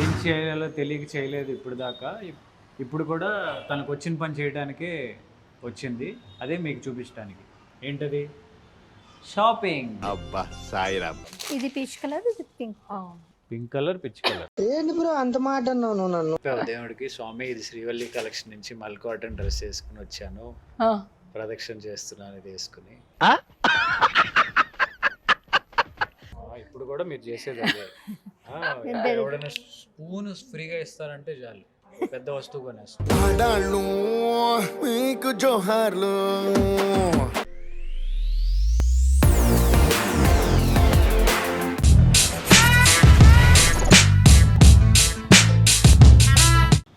ఏం చేయాలో తెలియక చేయలేదు ఇప్పుడు దాకా. ఇప్పుడు కూడా తనకు వచ్చిన పని చేయడానికే వచ్చింది. అదే మీకు చూపించడానికి. ఏంటది? షాపింగ్. అబ్బా సాయిరామ్. ఇది పీచ్ కలర్, ఇది pink. Pink colour, pitch colour. ఏంటి బ్రో అంత మాట అన్నావు నువ్వు నన్ను? దేవుడికి స్వామి ఇది శ్రీవల్లి కలెక్షన్ నుంచి మల్ కాటన్ డ్రెస్ వేసుకుని వచ్చాను, ప్రదక్షిణ చేస్తున్నాను ఇది వేసుకుని. ఇప్పుడు కూడా మీరు చేసేది అదే. ఎవడైనా స్పూన్ ఫ్రీగా ఇస్తారంటే చాలు, పెద్ద వస్తువు కొనేస్తాను. ఆడాళ్ళు మీకు జోహార్లు.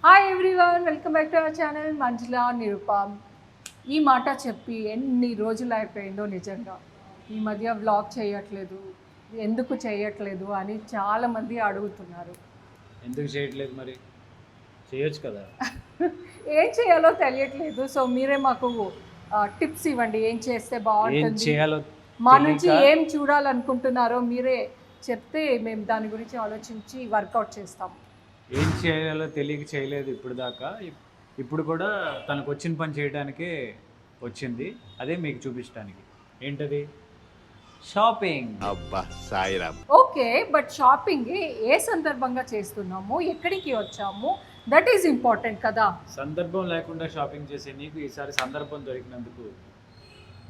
Hi everyone, welcome back to our channel Manjula Nirupam. ఈ మాట చెప్పి ఎన్ని రోజులు అయిపోయిందో నిజంగా. ఈ మధ్య వ్లాగ్ చేయట్లేదు, ఎందుకు చేయట్లేదు అని చాలామంది అడుగుతున్నారు. ఎందుకు చేయట్లేదు మరి? చేయొచ్చు కదా. ఏం చేయాలో తెలియట్లేదు. సో మీరే మాకు టిప్స్ ఇవ్వండి, ఏం చేస్తే ఏం బాగుంటుంది, చేయాలో మా నుంచి ఏం చూడాలనుకుంటున్నారో మీరే చెప్తే మేము దాని గురించి ఆలోచించి వర్కౌట్ చేస్తాం. ఏం చేయాలో తెలియక చేయలేదు ఇప్పుడు దాకా. ఇప్పుడు కూడా తనకు వచ్చిన పని చేయడానికే వచ్చింది. అదే మీకు చూపించడానికి. ఏంటది? షాపింగ్. అబ్బా సాయిరామ్. ఓకే, బట్ షాపింగ్ ఏ సందర్భంగా చేస్తున్నాము, ఎక్కడికి వచ్చాము, దట్ ఈస్ ఇంపార్టెంట్ కదా. సందర్భం లేకుండా షాపింగ్ చేసే నీకు ఈసారి సందర్భం దొరికినందుకు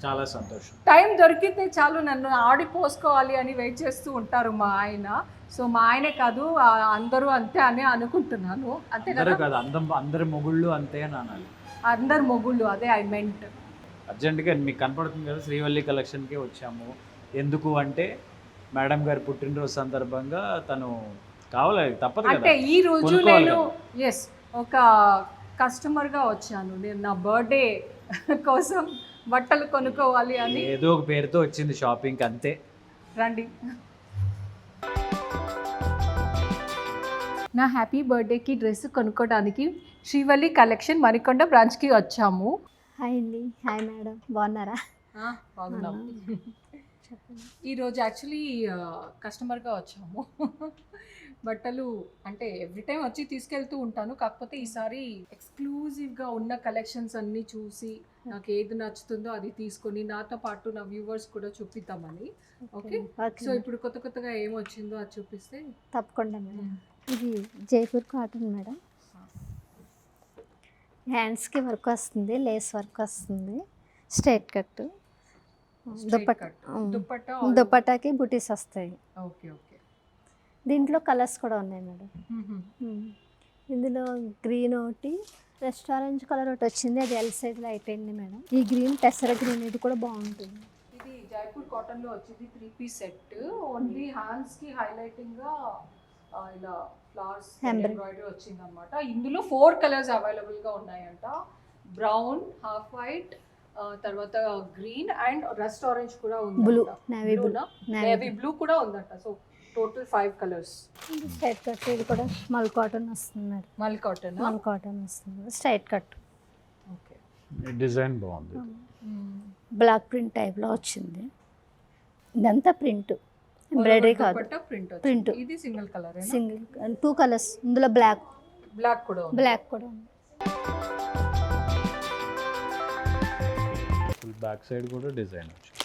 చాలా సంతోషం. టైం దొరికితే చాలు నన్ను ఆడిపోసుకోవాలి అని వెయిట్ చేస్తూ ఉంటారు మా ఆయన. సో మా ఆయనే కాదు, అందరూ అంతే అని అనుకుంటున్నాను. అంతే అందరూ కదా, కాదు, అందరి మొగుళ్ళు అంతే అని అనాలి. అందరు మొగుళ్ళు, అదే ఐ మెంట్. అర్జెంటుగా మీకు కనపడుతుంది కదా, శ్రీవల్లి కలెక్షన్కే వచ్చాము. ఎందుకు అంటే మేడం గారి పుట్టినరోజు సందర్భంగా తను కావాలి, తప్పదు అంటే కదా. ఈ రోజు కొనుక్కోవాలి నేను కదా. ఒక కస్టమర్గా వచ్చాను. నేను నా బర్త్డే కోసం బట్టలు కొనుక్కోవాలి అని. ఏదో ఒక పేరుతో వచ్చింది షాపింగ్, అంతే. రండి. నా హ్యాపీ బర్త్డేకి డ్రెస్ కొనుక్కోవడానికి శ్రీవల్లి కలెక్షన్ మణికొండ బ్రాంచ్కి వచ్చాము. హాయ్ అండి. హాయ్ మేడం, బాగున్నారా? బాగున్నాం. ఈరోజు యాక్చువల్లీ కస్టమర్గా వచ్చాము. బట్టలు అంటే ఎవ్రీ టైం వచ్చి తీసుకెళ్తూ ఉంటాను, కాకపోతే ఈసారి ఎక్స్క్లూజివ్గా ఉన్న కలెక్షన్స్ అన్నీ చూసి నాకు ఏది నచ్చుతుందో అది తీసుకొని నాతో పాటు నా వ్యూవర్స్ కూడా చూపిద్దామని. ఓకే, సో ఇప్పుడు కొత్త కొత్తగా ఏమొచ్చిందో అది చూపిస్తే. తప్పకుండా మేడం. ఇది జైపూర్ కాటన్ మేడం. హ్యాండ్స్కి వర్క్ వస్తుంది, లేస్ వర్క్ వస్తుంది, స్ట్రైట్ కట్. దుప్పటాకి బుటీస్ వస్తాయి. Okay okay. దీంట్లో కలర్స్ కూడా ఉన్నాయి మేడం. ఇందులో గ్రీన్ ఒకటి, రెస్టారెంట్ కలర్ ఒకటి వచ్చింది, అది ఎల్ సైడ్లో అయిపోయింది మేడం. ఈ గ్రీన్ పెసర గ్రీన్, ఇది కూడా బాగుంటుంది. ఇది జైపూర్ కాటన్లో వచ్చింది 3-piece సెట్. ఓన్లీ హ్యాండ్స్కి హైలైటింగ్గా ఇలా ఫ్లవర్స్ ఎంబ్రాయిడరీ వచ్చింది అనమాట. ఇందులో 4 కలర్స్ అవైలబుల్గా ఉన్నాయంట. బ్రౌన్, హాఫ్ వైట్, తర్వాత గ్రీన్ అండ్ రెస్టారెంట్ కూడా ఉంది. బ్లూ, నేవీ బ్లూ కూడా ఉందంట. So total 5 colours. Straight cut. ఇది కూడా మల్ కాటన్ వస్తుంది మేడం. మల్ కాటన్ వస్తుంది, స్ట్రైట్ కట్. ఓకే, డిజైన్ బాగుంది. బ్లాక్ ప్రింట్ టైప్లో వచ్చింది. ఇదంతా ప్రింట్, ఎంబ్రాయిడరీ కాదు, ప్రింట్. ఇది సింగిల్ కలర్, సింగిల్ 2 కలర్స్. ఇందులో బ్లాక్ కూడా ఉంది. బ్యాక్ సైడ్ కూడా డిజైన్ వచ్చింది.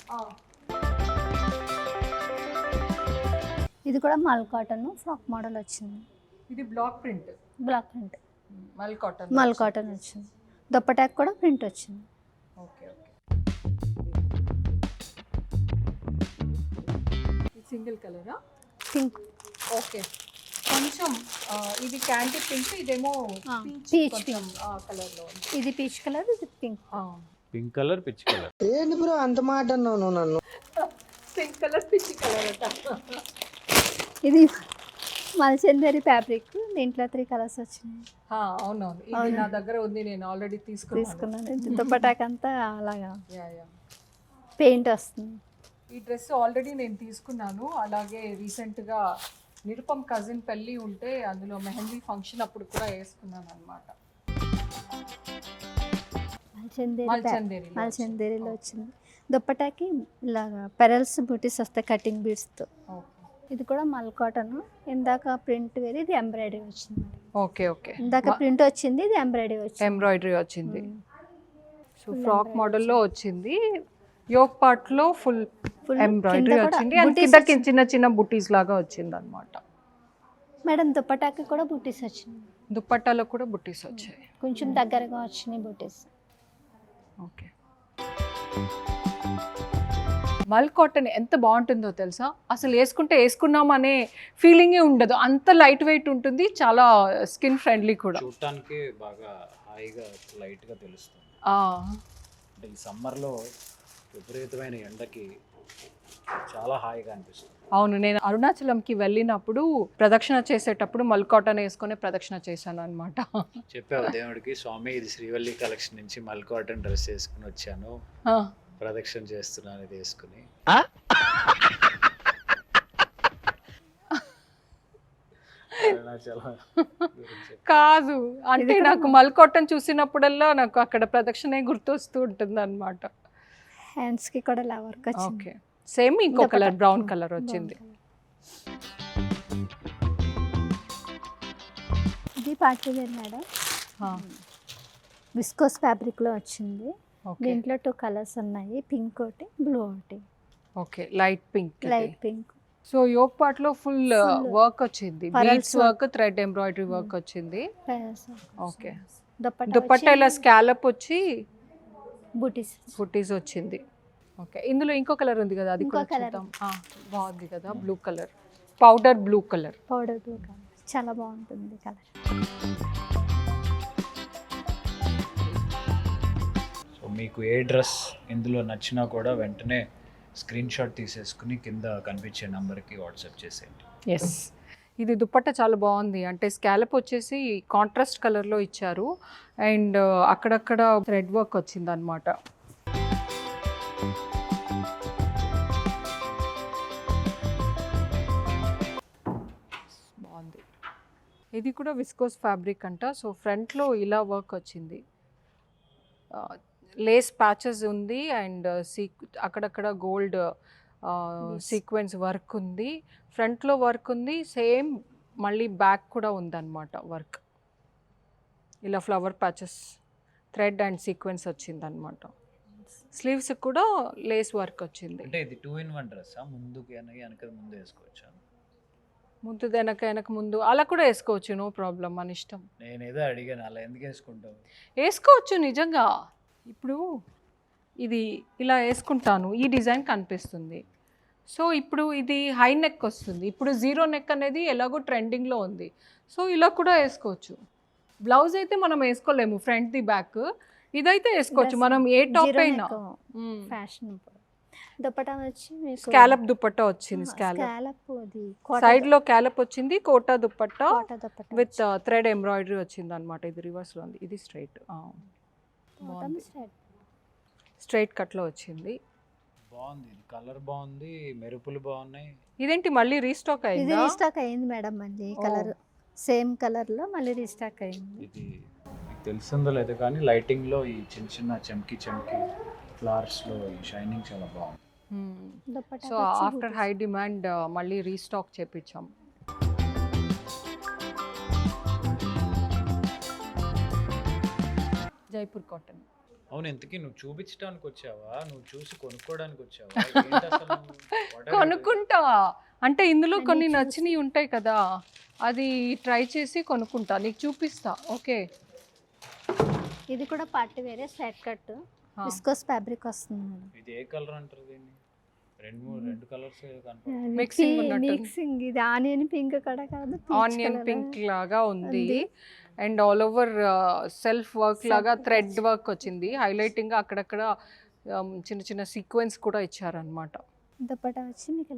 ఇది కూడా మల్ కాటన్ ఫ్రాక్ మోడల్ వచ్చింది. ఇది బ్లాక్ ప్రింట్ మల్ కాటన్ వచ్చింది. దుప్పటాకి కూడా ప్రింట్ వచ్చింది. Okay okay. సింగిల్ కలరా? పింక్. ఓకే, కొంచెం ఇది క్యాండీ పింక్, ఇదేమో పీచ్ కలర్లో ఉంది. ఇది పీచ్ కలర్, ఇది pink. Pink colour, pitch colour. ఏంటి బ్రో అంత మాట అన్నావు నువ్వు నన్ను? పింక్ కలర్, పిచ్ కలర్ అట. ఇది మల్చందేరి ఫ్యాబ్రిక్. దీంట్లో 3 కలర్స్ వచ్చినాయి. అవునవును, ఇది నా దగ్గర ఉంది, నేను ఆల్రెడీ తీసుకున్నాను. దుప్పటాకి అంతా అలాగా పెయింట్ వస్తుంది. ఈ డ్రెస్ ఆల్రెడీ నేను తీసుకున్నాను. అలాగే రీసెంట్గా నిరుపమ్ కజిన్ పెళ్ళి ఉంటే అందులో మెహందీ ఫంక్షన్ అప్పుడు కూడా వేసుకున్నాను అనమాట. మల్చందేరిలో వచ్చింది. దుప్పటాకి ఇలాగా పెరల్స్ బూటీస్ వస్తాయి, కటింగ్ బీడ్స్తో. ఇది కూడా మల్ కాటన్. ఇందాక ప్రింట్ వేరే, ఇది ఎంబ్రాయిడరీ వచ్చింది మేడం. ఓకే ఓకే, ఇందాక ప్రింట్ వచ్చింది, ఇది ఎంబ్రాయిడరీ వచ్చింది. ఎంబ్రాయిడరీ వచ్చింది. సో ఫ్రాక్ మోడల్లో వచ్చింది. యోక్ పార్ట్ లో ఫుల్ ఎంబ్రాయిడరీ వచ్చింది అండ్ కిందకి చిన్న చిన్న బుటీస్ లాగా వచ్చింది అన్నమాట. మేడం దుపట్టాకి కూడా బుటీస్ వచ్చినాయి. దుపట్టాలో కూడా బుటీస్ వచ్చాయి. కొంచెం దగ్గరగా వచ్చినాయి బుటీస్. ఓకే, మల్ కాటన్ ఎంత బాగుంటుందో తెలుసా, అసలు వేసుకుంటే వేసుకున్నాం అనే ఫీలింగే ఉండదు, అంత లైట్ వెయిట్ ఉంటుంది, చాలా స్కిన్ ఫ్రెండ్లీ కూడా. చూడటానికి బాగా హాయిగా లైట్గా తెలుస్తుంది. అంటే ఈ సమ్మర్లో విపరీతమైన ఎండకి చాలా హాయిగా అనిపిస్తుంది. అవును, నేను అరుణాచలంకి వెళ్ళినప్పుడు ప్రదక్షిణ చేసేటప్పుడు మల్ కాటన్ వేసుకొని ప్రదక్షిణ చేశాను అనమాట. చెప్పావు దేవుడికి, స్వామి ఇది శ్రీవల్లి కలెక్షన్ నుంచి మల్ కాటన్ డ్రెస్ వేసుకుని వచ్చాను, ప్రదక్షిణ చేస్తున్నాను ఇది వేసుకుని. కాదు అంటే నాకు మల్ కాటన్ చూసినప్పుడల్లా నాకు అక్కడ ప్రదక్షిణ గుర్తొస్తూ ఉంటుంది అనమాట. హ్యాండ్స్ కి కూడా ఇలా వర్క్ వచ్చింది. ఓకే, సేమ్ ఇంకో కలర్ బ్రౌన్ కలర్ వచ్చింది. ఇది party wear madam, viscose fabric లో వచ్చింది. దీంట్లో 2 కలర్స్ ఉన్నాయి, పింక్ ఒకటి, బ్లూ ఒకటి. Okay, light pink. Light pink. So yoke part లో ఫుల్ వర్క్ వచ్చింది, beads work, thread embroidery work వచ్చింది. ఓకే, దుపట్టా ఇలా స్కాలప్ వచ్చి బుటీస్ వచ్చింది. ఓకే, ఇందులో ఇంకో కలర్ ఉంది కదా, అది కూడా చూద్దాం. బాగుంది కదా, blue colour, powder blue colour. చాలా బాగుంటుంది కలర్. సో మీకు ఏ డ్రెస్ ఇందులో నచ్చినా కూడా వెంటనే స్క్రీన్ షాట్ తీసేసుకుని కింద కనిపించే నంబర్కి వాట్సాప్ చేసేయండి. ఎస్, ఇది దుపట్టా చాలా బాగుంది, అంటే స్కాలప్ వచ్చేసి కాంట్రాస్ట్ కలర్లో ఇచ్చారు అండ్ అక్కడక్కడ థ్రెడ్ వర్క్ వచ్చింది అనమాట. బాగుంది. ఇది కూడా విస్కోస్ ఫ్యాబ్రిక్ అంట. సో ఫ్రంట్లో ఇలా వర్క్ వచ్చింది, లేస్ ప్యాచెస్ ఉంది అండ్ అక్కడక్కడ గోల్డ్ సీక్వెన్స్ వర్క్ ఉంది, ఫ్రంట్లో వర్క్ ఉంది, సేమ్ మళ్ళీ బ్యాక్ కూడా ఉందన్నమాట వర్క్. ఇలా flower patches, thread and sequence వచ్చిందనమాట. స్లీవ్స్ కూడా లేస్ వర్క్ వచ్చింది. అంటే ఇది 2-in-1 డ్రెస్, ముందుకు వెనక ముందు వేసుకోవచ్చా? ముందు వెనక ముందు అలా కూడా వేసుకోవచ్చు, నో ప్రాబ్లం, మన ఇష్టం. నేనేదో అడిగాను, అలా ఎందుకు వేసుకుంటావు? వేసుకోవచ్చు నిజంగా. ఇప్పుడు ఇది ఇలా వేసుకుంటాను, ఈ డిజైన్ కనిపిస్తుంది. సో ఇప్పుడు ఇది హై నెక్ వస్తుంది, ఇప్పుడు 0 నెక్ అనేది ఎలాగో ట్రెండింగ్లో ఉంది, సో ఇలా కూడా వేసుకోవచ్చు. బ్లౌజ్ అయితే మనం వేసుకోలేము, ఫ్రంట్ ది బ్యాక్, ఇదైతే వేసుకోవచ్చు మనం, ఏ టాప్ అయినా. ఫ్యాషన్ దుపట్టా వచ్చి స్కాలప్ దుపట్టా వచ్చింది, స్కాలప్ సైడ్ లో క్యాలప్ వచ్చింది, Kota dupatta with thread embroidery వచ్చింది అనమాట. ఇది రివర్స్ లో ఉంది, ఇది స్ట్రైట్ స్ట్రైట్ కట్ లో వచ్చింది. బాగుంది, ఇది కలర్ బాగుంది, మెరుపులు బాగున్నాయి. ఇదేంటి మళ్ళీ రీస్టాక్ అయింది? ఇది రీస్టాక్ అయింది మేడం, మళ్ళీ కలర్ సేమ్ కలర్ లో మళ్ళీ రీస్టాక్ అయింది. ఇది మీకు తెలిసిందో లేదు కానీ లైటింగ్ లో ఈ చిన్న చిన్న చమ్కి ఫ్లవర్స్ లో ఈ షైనింగ్ చాలా బాగుంది. సో ఆఫ్టర్ హై డిమాండ్ మళ్ళీ రీస్టాక్ చేపించాం. జైపూర్ కాటన్. అవును, ఇంతకీ నువ్వు చూపించడానికి వచ్చావా, నువ్వు చూసి కొనుక్కోవడానికి వచ్చావా? ఏంటి అసలు నువ్వు? కొనుక్కుంటా అంటే ఇందులో కొన్ని నచ్చినవి ఉంటాయి కదా, అది ట్రై చేసి కొనుక్కుంటా, నీకు చూపిస్తా. ఓకే, ఇది కూడా పార్టీ వేరే స్ట్రైట్ కట్, విస్కోస్ ఫ్యాబ్రిక్ వస్తుంది. ఇది ఏ కలర్ అంటారు దీన్ని? రెండు కలర్స్ మిక్సింగ్. ఇది ఆనియన్ పింక్ కూడా కాదు, ఆనియన్ పింక్ లాగా ఉంది and all over self work లాగా థ్రెడ్ వర్క్ వచ్చింది, హైలైటింగ్ అక్కడక్కడ చిన్న చిన్న సీక్వెన్స్ కూడా ఇచ్చారనమాట. దుపట్టా వచ్చి మీకు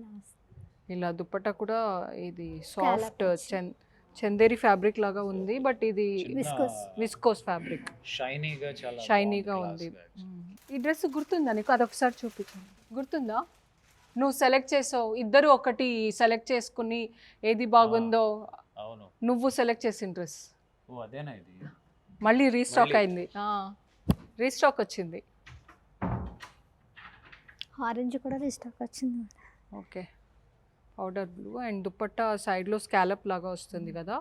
ఇలా దుపట్టా కూడా ఇది సాఫ్ట్ చందేరి ఫ్యాబ్రిక్ లాగా ఉంది, బట్ ఇది విస్కోస్ ఫ్యాబ్రిక్, షైనీగా ఉంది. ఈ డ్రెస్ గుర్తుందా నీకు? అదొకసారి చూపించండి. గుర్తుందా? నువ్వు సెలెక్ట్ చేసావు, ఇద్దరు ఒకటి సెలెక్ట్ చేసుకుని ఏది బాగుందో. అవును, నువ్వు సెలెక్ట్ చేసిన డ్రెస్. ఓ అదేనా ఇది? మళ్ళీ రీస్టాక్ అయింది, రీస్టాక్ వచ్చింది. ఆరెంజ్ కూడా రీస్టాక్ వచ్చింది. Okay, powder blue and dupatta సైడ్లో స్కాలప్ లాగా వస్తుంది కదా.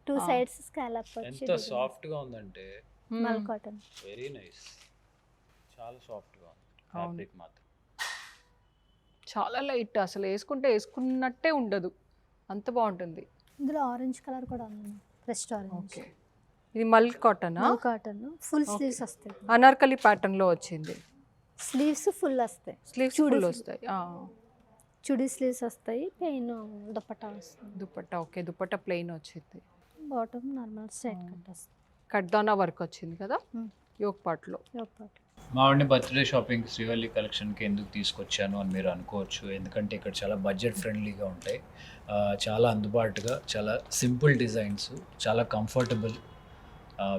2 సైడ్స్ స్కాలప్ వచ్చి ఎంత సాఫ్ట్గా ఉందంటే మల్ కాటన్. వెరీ నైస్, చాలా సాఫ్ట్గా ఉంది ఫ్యాబ్రిక్ మాత్రం. చాలా లైట్, అసలు వేసుకున్నట్టే ఉండదు, అంత బాగుంటుంది. ఇందులో ఆరెంజ్ కలర్ కూడా ఉంది, ఫ్రెష్ ఆరెంజ్. ఓకే, ఇది మల్ కాటన్. మల్ కాటన్ ఫుల్ స్లీవ్స్ వస్తాయి. అనార్కలి ప్యాటర్న్లో వచ్చింది. స్లీవ్స్ ఫుల్ వస్తాయి, స్లీవ్స్ ఫుల్ వస్తాయి. చుడీ స్లీవ్స్ వస్తాయి, ప్లెయిన్ దుపట్టా వస్తుంది. దుపట్టా ఓకే, దుపట్టా ప్లెయిన్ వచ్చింది. బాటమ్ నార్మల్ స్ట్రైట్ కట్ వస్తుంది. కట్దానా వర్క్ వచ్చింది కదా యోక్ పార్ట్లో. మా వాడిని బర్త్డే షాపింగ్ శ్రీవల్లి కలెక్షన్కి ఎందుకు తీసుకొచ్చాను అని మీరు అనుకోవచ్చు. ఎందుకంటే ఇక్కడ చాలా బడ్జెట్ ఫ్రెండ్లీగా ఉంటాయి, చాలా అందుబాటుగా, చాలా సింపుల్ డిజైన్స్, చాలా కంఫర్టబుల్,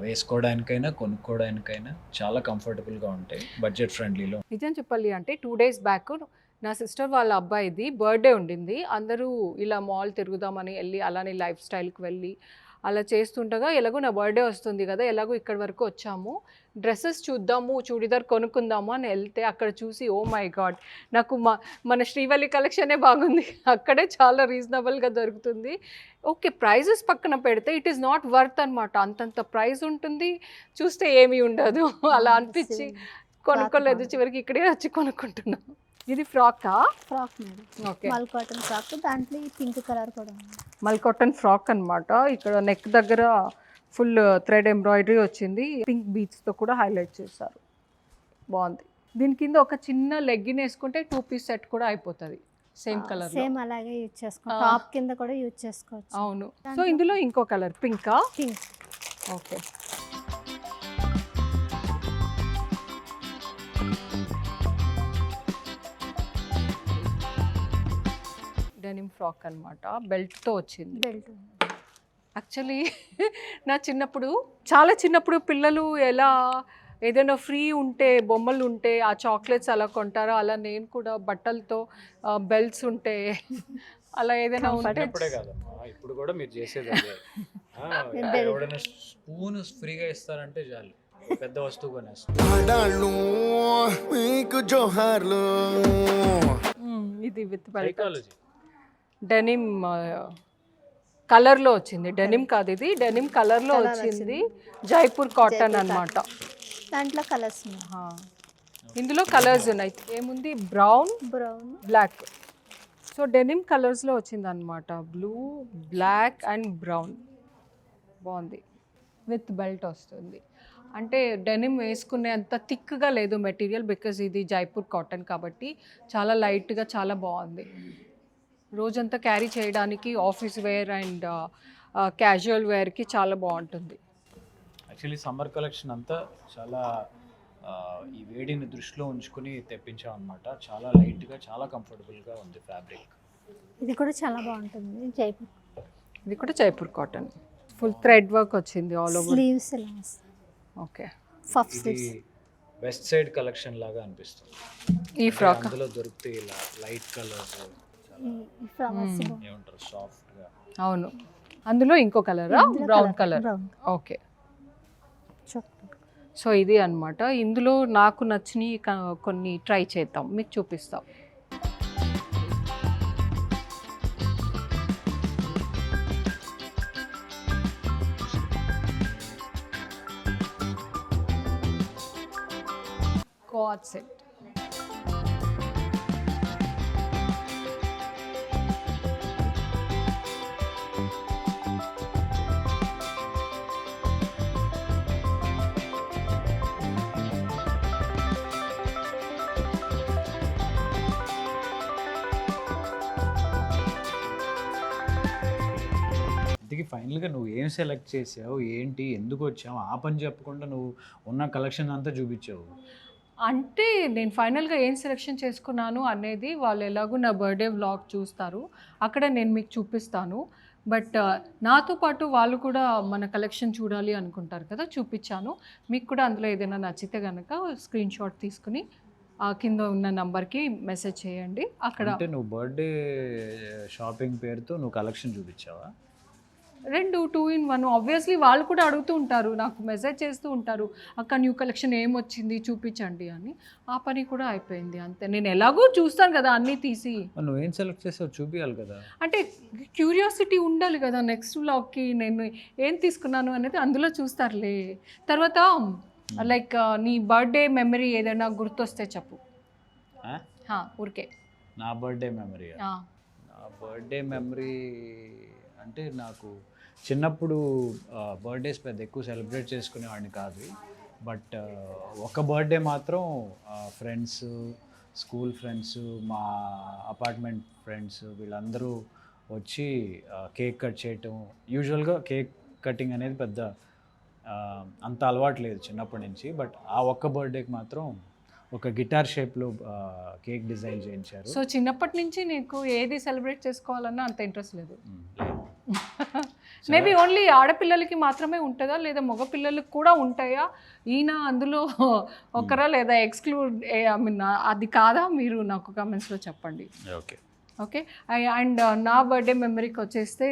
వేసుకోవడానికైనా కొనుక్కోవడానికైనా చాలా కంఫర్టబుల్గా ఉంటాయి, బడ్జెట్ ఫ్రెండ్లీలో. నిజం చెప్పాలి అంటే 2 days బ్యాక్ నా సిస్టర్ వాళ్ళ అబ్బాయిది బర్త్డే ఉండింది. అందరూ ఇలా మాల్ తిరుగుదామని వెళ్ళి అలానే లైఫ్ స్టైల్కి వెళ్ళి అలా చేస్తుండగా ఎలాగో నా బర్త్డే వస్తుంది కదా, ఎలాగో ఇక్కడి వరకు వచ్చాము, డ్రెస్సెస్ చూద్దాము, చూడిదార్ కొనుక్కుందాము అని వెళ్తే అక్కడ చూసి ఓ మై గాడ్, నాకు మన శ్రీవల్లి కలెక్షనే బాగుంది, అక్కడే చాలా రీజనబుల్గా దొరుకుతుంది. ఓకే, ప్రైజెస్ పక్కన పెడితే ఇట్ ఈస్ నాట్ వర్త్ అనమాట. అంతంత ప్రైస్ ఉంటుంది, చూస్తే ఏమీ ఉండదు, అలా అనిపించి కొనుక్కోలేదు. చివరికి ఇక్కడే వచ్చి కొనుక్కుంటున్నాం. ఇది ఫ్రాక్ మేడం. ఓకే, మల్ కాటన్ ఫ్రాక్, దాంట్లో ఈ పింక్ కలర్ కూడా ఉంది. మల్ కాటన్ ఫ్రాక్ అనమాట. ఇక్కడ నెక్ దగ్గర ఫుల్ థ్రెడ్ ఎంబ్రాయిడరీ వచ్చింది, పింక్ బీట్స్తో కూడా హైలైట్ చేశారు, బాగుంది. దీని కింద ఒక చిన్న లెగ్గిన్ వేసుకుంటే 2 piece సెట్ కూడా అయిపోతుంది, సేమ్ కలర్. సేమ్ అలాగే యూజ్ చేసుకోవచ్చు, టాప్ కింద కూడా యూజ్ చేసుకోవచ్చు. అవును. సో ఇందులో ఇంకో కలర్ పింకా. పింక్. ఓకే, డెనిమ్ ఫ్రాక్ అనమాట, బెల్ట్తో వచ్చింది. బెల్ట్. యాక్చువల్లీ నా చాలా చిన్నప్పుడు పిల్లలు ఎలా ఏదైనా ఫ్రీ ఉంటే, బొమ్మలు ఉంటే ఆ చాక్లెట్స్ అలా కొంటారో, అలా నేను కూడా బట్టలతో బెల్ట్స్ ఉంటే అలా ఏదైనా ఉంటే. ఇప్పుడే కాదమ్మా, ఇప్పుడు కూడా మీరు చేసేది అదే. ఎవడైనా స్పూన్ ఫ్రీగా ఇస్తారంటే చాలు, పెద్ద వస్తువు కొనేస్తాం. ఆడాళ్ళు మీకు జోహార్లు. ఇది విత్ సైకాలజీ. డెనిమ్ కలర్లో వచ్చింది, డెనిమ్ కాదు ఇది, డెనిమ్ కలర్లో వచ్చింది, జైపూర్ కాటన్ అన్నమాట. దాంట్లో కలర్స్ ఉన్నాయి. ఇందులో కలర్స్ ఉన్నాయి, ఏముంది బ్రౌన్, బ్లాక్. సో డెనిమ్ కలర్స్లో వచ్చింది అనమాట, బ్లూ, బ్లాక్ అండ్ బ్రౌన్. బాగుంది, విత్ బెల్ట్ వస్తుంది. అంటే డెనిమ్ వేసుకునే అంత థిక్గా లేదు మెటీరియల్, బికాజ్ ఇది జైపూర్ కాటన్ కాబట్టి చాలా లైట్గా, చాలా బాగుంది. రోజంతా క్యారీ చేయడానికి, ఆఫీస్ వేర్ అండ్ క్యాజువల్ వేర్కి చాలా బాగుంటుంది. యాక్చువల్లీ సమ్మర్ కలెక్షన్ అంతా చాలా ఈ వేడిని దృష్టిలో ఉంచుకుని తెప్పించాం అనమాట. చాలా లైట్గా, చాలా కంఫర్టబుల్గా ఉంది ఫ్యాబ్రిక్. ఇది కూడా చాలా బాగుంటుంది, జైపూర్. ఇది కూడా Jaipur cotton, full thread work వచ్చింది ఆల్ ఓవర్. స్లీవ్స్ ఇలా వస్తాయి. ఓకే, పఫ్ ఇది స్లీవ్స్. వెస్ట్ సైడ్ కలెక్షన్ లాగా అనిపిస్తుంది. ఈ ఫ్రాక్ అందులో దొరికితే ఇలా లైట్ కలర్స్, ఈ ఫ్లవర్స్ ఏమంటారు, సాఫ్ట్గా. అవును. అందులో ఇంకో కలరా, బ్రౌన్ కలర్. ఓకే, సో ఇది అన్నమాట. ఇందులో నాకు నచ్చినవి కొన్ని ట్రై చేద్దాం, మీకు చూపిస్తాం. కోఆట్ సెట్. ఇంతకీ ఫైనల్గా నువ్వు ఏం సెలెక్ట్ చేసావు, ఏంటి, ఎందుకు వచ్చావు, ఆ పని చెప్పకుండా నువ్వు ఉన్న కలెక్షన్ అంతా చూపించావు. అంటే నేను ఫైనల్గా ఏం సెలెక్షన్ చేసుకున్నాను అనేది వాళ్ళు ఎలాగో నా బర్త్డే వ్లాగ్ చూస్తారు, అక్కడ నేను మీకు చూపిస్తాను. బట్ నాతో పాటు వాళ్ళు కూడా మన కలెక్షన్ చూడాలి అనుకుంటారు కదా, చూపించాను. మీకు కూడా అందులో ఏదైనా నచ్చితే కనుక స్క్రీన్ షాట్ తీసుకుని కింద ఉన్న నంబర్కి మెసేజ్ చేయండి. అక్కడ అంటే నువ్వు బర్త్డే షాపింగ్ పేరుతో నువ్వు కలెక్షన్ చూపించావా? 2 2 in 1. ఆబ్వియస్లీ వాళ్ళు కూడా అడుగుతూ ఉంటారు, నాకు మెసేజ్ చేస్తూ ఉంటారు, అక్క న్యూ కలెక్షన్ ఏమొచ్చింది చూపించండి అని. ఆ పని కూడా అయిపోయింది అంతే. నేను ఎలాగో చూస్తాను కదా అన్నీ తీసి. నువ్వేం సెలెక్ట్ చేసావు చూపించాలి కదా. అంటే క్యూరియాసిటీ ఉండాలి కదా, నెక్స్ట్ వ్లాగ్కి నేను ఏం తీసుకున్నాను అనేది అందులో చూస్తారులే. తర్వాత లైక్ నీ బర్త్డే మెమరీ ఏదైనా గుర్తొస్తే చెప్పు. ఊరికే నా బర్త్డే మెమరీ, నా బర్త్డే మెమరీ అంటే నాకు చిన్నప్పుడు బర్త్డేస్ పెద్ద ఎక్కువ సెలబ్రేట్ చేసుకునేవాడిని కాదు. బట్ ఒక బర్త్డే మాత్రం ఫ్రెండ్స్, స్కూల్ ఫ్రెండ్స్, మా అపార్ట్మెంట్ ఫ్రెండ్స్ వీళ్ళందరూ వచ్చి కేక్ కట్ చేయటం. యూజువల్గా కేక్ కటింగ్ అనేది పెద్ద అంత అలవాటు లేదు చిన్నప్పటి నుంచి. బట్ ఆ ఒక్క బర్త్డేకి మాత్రం ఒక గిటార్ షేప్లో కేక్ డిజైన్ చేయించారు. సో చిన్నప్పటి నుంచి నీకు ఏది సెలబ్రేట్ చేసుకోవాలన్నా అంత ఇంట్రెస్ట్ లేదు. మేబీ ఓన్లీ ఆడపిల్లలకి మాత్రమే ఉంటుందా, లేదా మగ పిల్లలకి కూడా ఉంటాయా? ఈయన అందులో ఒకరా లేదా ఎక్స్క్లూడ్ ఐ మీన్ అది కాదా? మీరు నాకు కామెంట్స్లో చెప్పండి. ఓకే. అండ్ నా బర్త్డే మెమరీకి వచ్చేస్తే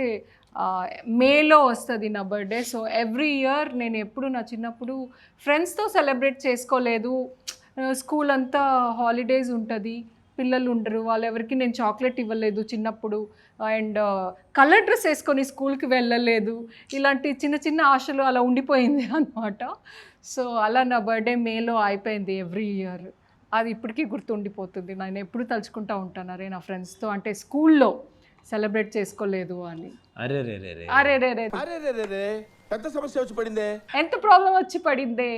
మేలో వస్తుంది నా బర్త్డే. సో ఎవ్రీ ఇయర్ నేను ఎప్పుడు నా చిన్నప్పుడు ఫ్రెండ్స్తో సెలబ్రేట్ చేసుకోలేదు. స్కూల్ అంతా హాలిడేస్ ఉంటుంది, పిల్లలు ఉండరు, వాళ్ళెవరికి నేను చాక్లెట్ ఇవ్వలేదు చిన్నప్పుడు. అండ్ కలర్ డ్రెస్ వేసుకొని స్కూల్కి వెళ్ళలేదు. ఇలాంటి చిన్న చిన్న ఆశలు అలా ఉండిపోయింది అన్నమాట. సో అలా నా బర్త్డే మేలో అయిపోయింది ఎవ్రీ ఇయర్. అది ఇప్పటికీ గుర్తుండిపోతుంది. నేను ఎప్పుడు తలుచుకుంటూ ఉంటాను, అరే నా ఫ్రెండ్స్తో అంటే స్కూల్లో సెలబ్రేట్ చేసుకోలేదు అని. అరే పెద్ద సమస్య వచ్చి పడిందే, ఎంత ప్రాబ్లం వచ్చి పడిందే.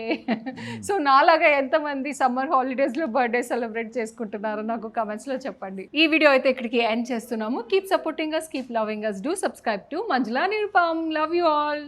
సో నాలాగా ఎంతమంది సమ్మర్ హాలిడేస్లో బర్త్డే సెలబ్రేట్ చేసుకుంటున్నారో నాకు కమెంట్స్లో చెప్పండి. ఈ వీడియో అయితే ఇక్కడికి ఎండ్ చేస్తున్నాము. Keep supporting us, keep loving us, do subscribe to Manjula Nirupam. Love you all.